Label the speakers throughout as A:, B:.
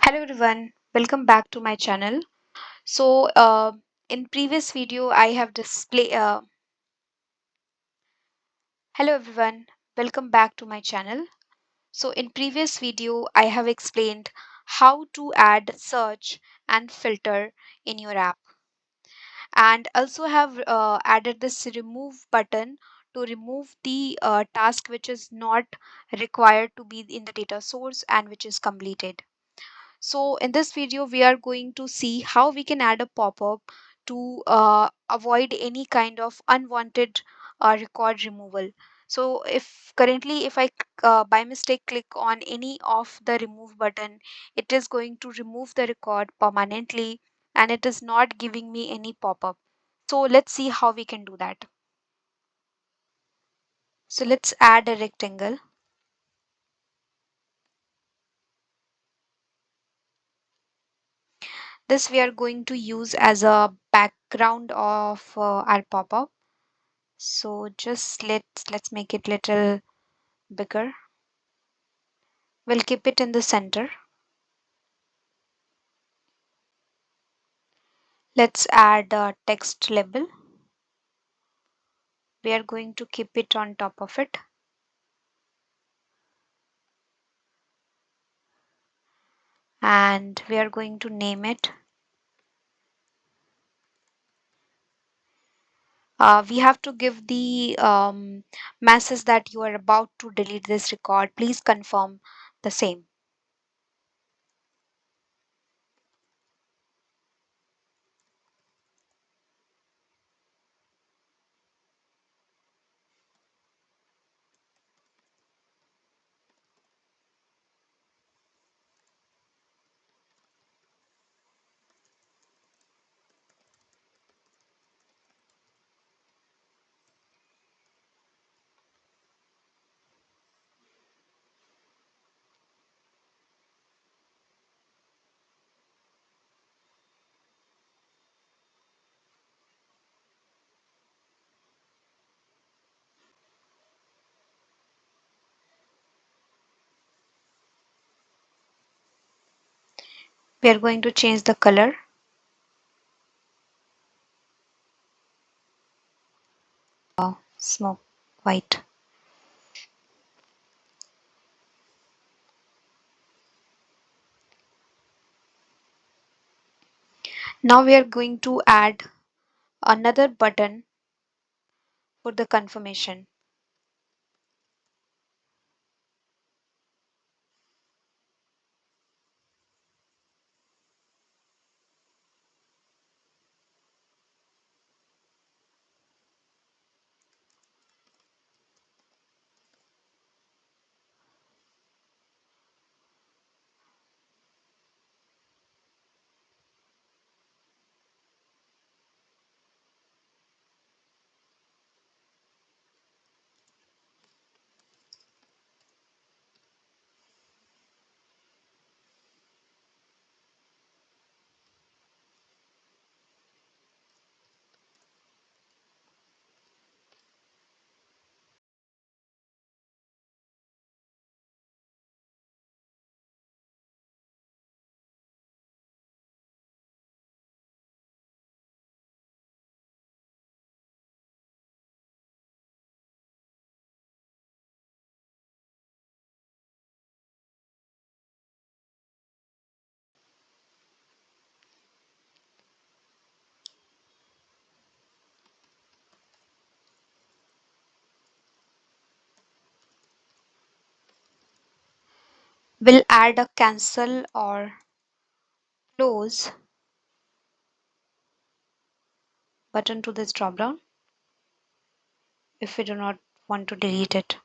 A: Hello everyone, welcome back to my channel. So, in previous video, I have display. Hello everyone, welcome back to my channel. So, in previous video, I have explained how to add search and filter in your app, and also have added this remove button to remove the task which is not required to be in the data source and which is completed. So in this video, we are going to see how we can add a pop-up to avoid any kind of unwanted record removal. So if currently if I by mistake click on any of the remove button, it is going to remove the record permanently and it is not giving me any pop-up. So let's see how we can do that. So let's add a rectangle. This we are going to use as a background of our pop-up. So just let's make it little bigger. We'll keep it in the center. Let's add a text label. We are going to keep it on top of it. And we are going to name it. We have to give the message that you are about to delete this record. Please confirm the same. We are going to change the color. Smoke white. Now we are going to add another button for the confirmation. We'll add a cancel or close button to this dropdown if we do not want to delete it.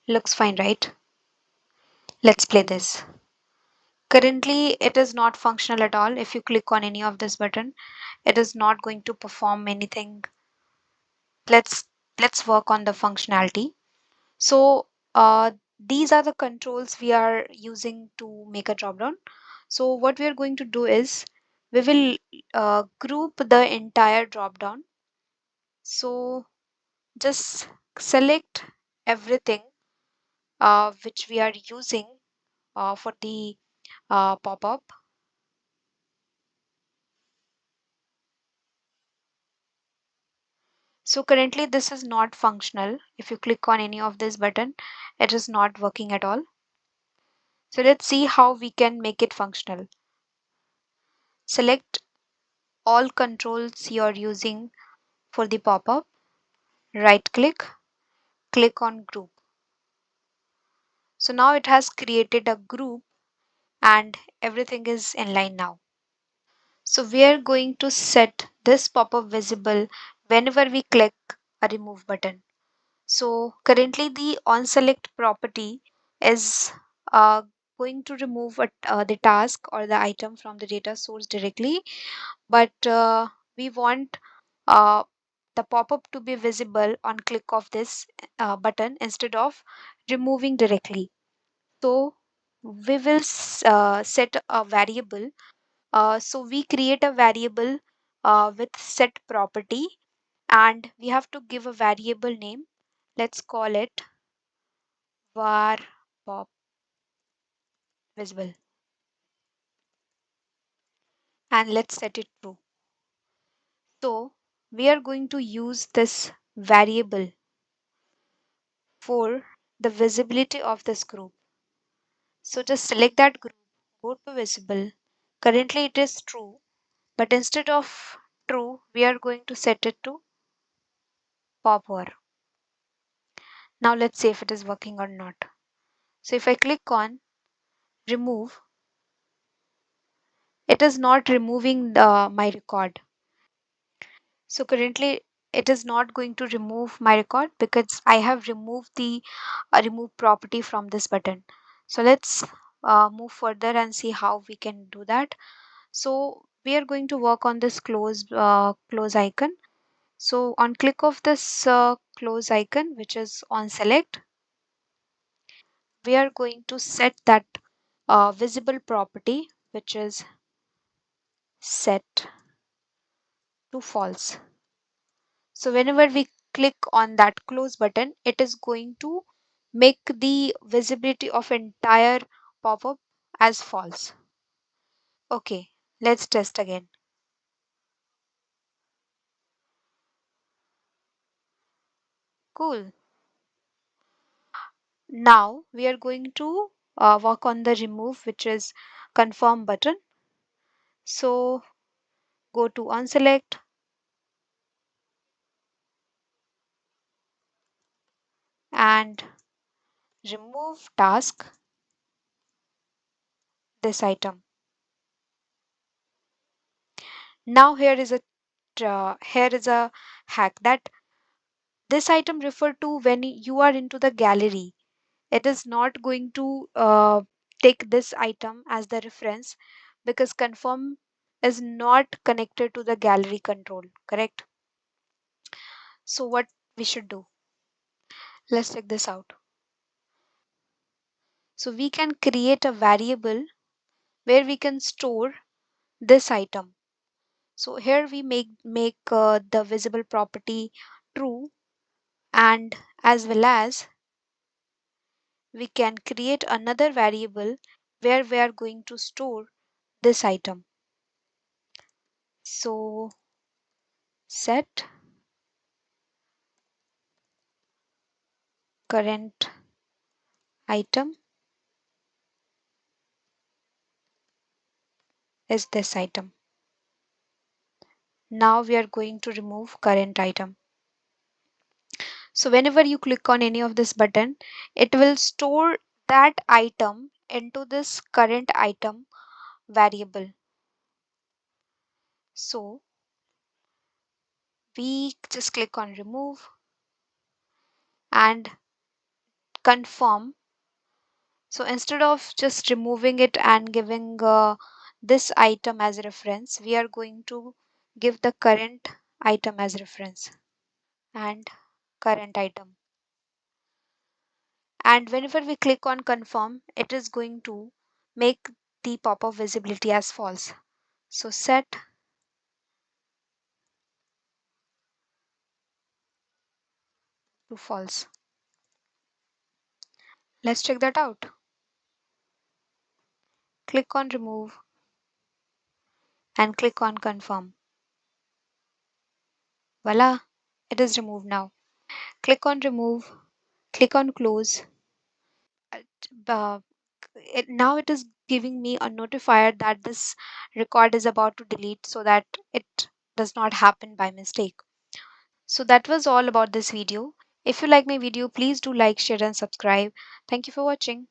A: Looks fine, right? Let's play this. Currently, it is not functional at all. If you click on any of this button, it is not going to perform anything. Let's work on the functionality. So these are the controls we are using to make a dropdown. So what we are going to do is we will group the entire dropdown. So just select everything which we are using for the pop-up. So currently this is not functional. If you click on any of this button, it is not working at all. So let's see how we can make it functional. Select all controls you're using for the pop-up. Right click, click on group. So now it has created a group and everything is in line now. So we are going to set this pop-up visible whenever we click a remove button. So currently the on select property is uh, going to remove the task or the item from the data source directly, but we want uh, the pop-up to be visible on click of this button instead of removing directly. So we will set a variable. So we create a variable with set property, and we have to give a variable name. Let's call it var pop visible, and let's set it true. So we are going to use this variable for the visibility of this group. So just select that group, go to visible. Currently it is true, but instead of true, we are going to set it to popper. Now let's see if it is working or not. So if I click on remove, it is not removing my record. So currently it is not going to remove my record because I have removed the remove property from this button. So let's move further and see how we can do that. So we are going to work on this close icon. So on click of this close icon, which is on select, we are going to set that visible property, which is set to false. So whenever we click on that close button, it is going to make the visibility of entire pop-up as false. Okay, let's test again. Cool. Now we are going to work on the remove, which is confirm button. So go to unselect and remove task this item. Now here is a hack that this item refer to when you are into the gallery. It is not going to take this item as the reference because confirm is not connected to the gallery control, correct? So what we should do, let's check this out. So we can create a variable where we can store this item. So here we make the visible property true, and as well as we can create another variable where we are going to store this item. So set current item is this item. Now we are going to remove current item. So whenever you click on any of this button, it will store that item into this current item variable. So we just click on remove and confirm. So instead of just removing it and giving this item as a reference, we are going to give the current item as reference and current item. And whenever we click on confirm, it is going to make the pop-up visibility as false. So set to false. Let's check that out. Click on remove and click on confirm. Voila, it is removed now. Click on remove, click on close. Uh, Now it is giving me a notifier that this record is about to delete so that it does not happen by mistake. So that was all about this video. If you like my video, please do like, share and subscribe. Thank you for watching.